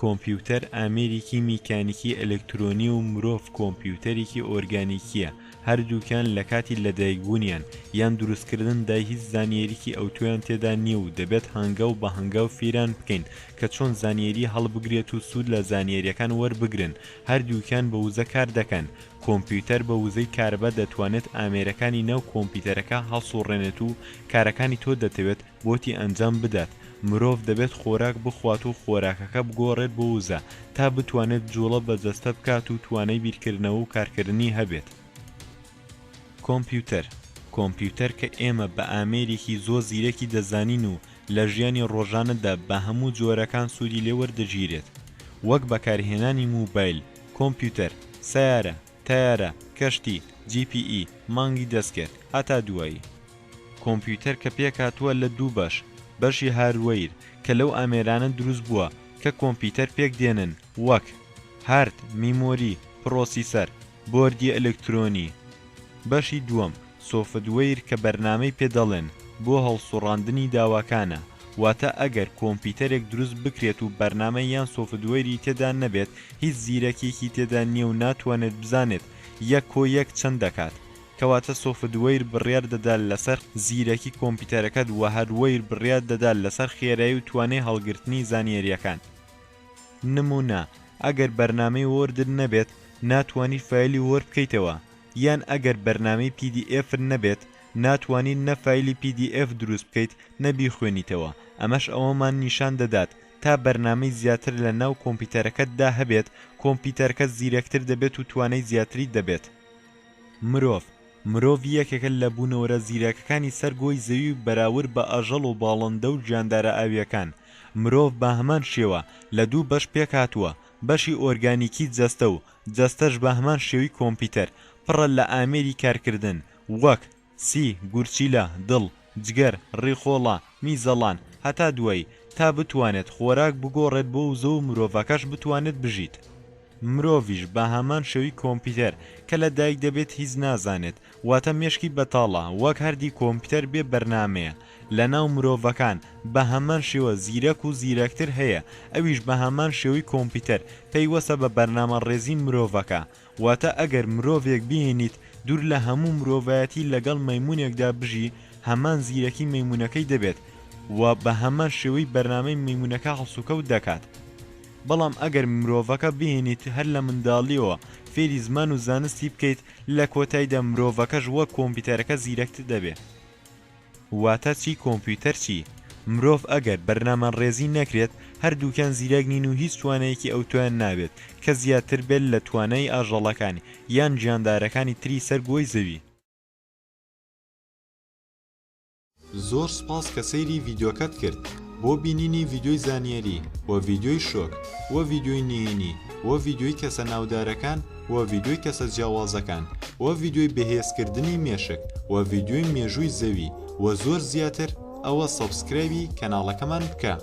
کۆمپیوتەر ئامێرێکی میکانیکی ئەلکترۆنی و مرۆڤ کۆمپیوتەرێکی ئۆرگانیکیە. هەردووکیان لە کاتی لەدایکبوونیان یان دروستکردندا هیچ زانیاریکی ئەوتۆیان تێدا نییە و دەبێت هەنگاو بە هەنگاو فێران بکەین کە چۆن زانیاری هەڵبگرێت و سوود لە زانیاریەکان وەربگرن. هەردووکیان بە وزە کار دەکەن. کۆمپیوتەر بە وزەی کاربە دەتوانێت ئامێرەکانی ناو کۆمپیوتەرەکە هەڵسوڕێنێت و کارەکانی تۆ دەتەوێت بۆتی ئەنجام بدات. مرۆڤ دەبێت خۆراک بخوات و خۆراکەکە بگۆڕێت بۆ وزە تا بتوانێت جوڵە بەجەستە بکات و توانای بیرکردنەوە و کارکردنی هەبێت. کۆمپیوتەر کە ئێمە بە ئامێرێکی زۆر زیرەکی دەزانین و لە ژیانی ڕۆژانەدا بە هەموو جۆرەکان سوودی لێ وەردەگیرێت، وەک بەکارهێنانی موبایل، کۆمپیوتەر، سەیارە، تەیارە، کەشتی، GPE، مانگی دەستکرد هەتا دوایی. کۆمپیوتەر کە پێکهاتووە لە دوو بەشی هاردوەیر کە لەو ئامێرانە دروست بووە کە کۆمپیوتەر پێک دێنن، وەک هارد، میمۆری، پرۆسیسەر، بۆردی ئەلکترۆنی. بەشی دووەم سۆفتوەیر کە بەرنامەی پێدەڵێن بۆ هەڵسوڕاندنی داواکانە، واتە ئەگەر کۆمپیوتەرێک دروست بکرێت و بەرنامە یان سۆفتوەیری تێدا نەبێت، هیچ زیرەکێکی تێدا نییە و ناتوانێت بزانێت یەک کۆ یەک چەند دەکات، کەواتە سۆفتوەیر بڕیار دەدات لەسەر زیرەکی کۆمپیوتەرەکەت و هاردوەیر بڕیار دەدات لەسەر خێرایی و توانای هەڵگرتنی زانیاریەکان. نمونە، ئەگەر بەرنامەی وۆردت نەبێت ناتوانیت فایلی وۆرد بکەیتەوە، یان ئەگەر بەرنامەی PDF نەبێت ناتوانیت نە فایلی PDF دروست بکەیت نەبی خوێنیتەوە. ئەمەش ئەوەمان نیشان دەدات تا بەرنامەی زیاتر لە ناو کۆمپیوتەرەکەتدا هەبێت کۆمپیوتەرەکە زیرەکتر دەبێت و توانای زیاتری دەبێت. مرۆڤ یەکێکە لە بوونەوەرە زیرەکەکانی سەرگۆی زەوی بەراورد بە ئەژەڵ و باڵندە و گیاندارە ئاویەکان. مرۆڤ بە هەمان شێوە لە دوو بەش پێکهاتووە، بەشی ئۆرگانیکی جەستە و جەستەش بە هەمان شێوی کۆمپیوتەر پڕە لە ئامێری کارکردن، وەک سی، گورچیلە، دڵ، جگەر، ڕێخۆڵە، میزەڵان هەتا دوایی، تا بتوانێت خۆراک بگۆڕێت بۆ وزە و مرۆڤەکەش بتوانێت بژیت. مرۆڤیش بە هەمان شێوی کۆمپیوتەر کە لە دایک دەبێت هیچ نازانێت، واتە مێشکی بەتاڵە وەک هەردی کۆمپیوتەر بێ بەرنامەیە. لە ناو مرۆڤەکان بە هەمان شێوە زیرەک و زیرەکتر هەیە، ئەویش بە هەمان شێوی کۆمپیوتەر پەیوەسە بە بەرنامە ڕێزی مرۆڤەکە، واتە ئەگەر مرۆڤێک بهێنیت دوور لە هەموو مرۆڤایەتی لەگەڵ مەیمونێکدا بژی، هەمان زیرەکی مەیمونەکەی دەبێت و بە هەمان شێوەی بەرنامەی مەیمونەکە هەڵسوکەوت دەکات. بەڵام ئەگەر مرۆڤەکە بهێنیت هەر لە منداڵیەوە فێری زمان و زانستی بکەیت، لە کۆتاییدا مرۆڤەکەش وەک کۆمپیوتەرەکە زیرەکتر دەبێت. واتە چی کۆمپیوتەر چی؟ مرۆڤ ئەگەر بەرنامە ڕێزی نەکرێت هەردووکیان زیرەک نین و هیچ توانایەکی ئەوتۆیان نابێت کە زیاتر بێت لە توانای ئاژەڵەکانی یان گیاندارەکانی تری سەرگۆی زەوی. زۆر سپاس کە سەیری ڤیدیۆکەت کرد. بۆ بینینی ڤیدیۆی زانیاری و ڤیدیۆی شۆک و ڤیدیۆی نهێنی و ڤیدیۆی کەسە ناودارەکان و ڤیدیۆی کەسە جیاوازەکان و ڤیدیۆی بەهێزکردنی مێشک و ڤیدیۆی مێژووی زەوی و زۆر زیاتر، ئەوە سەبسکرایبی کەناڵەکەمان بکە.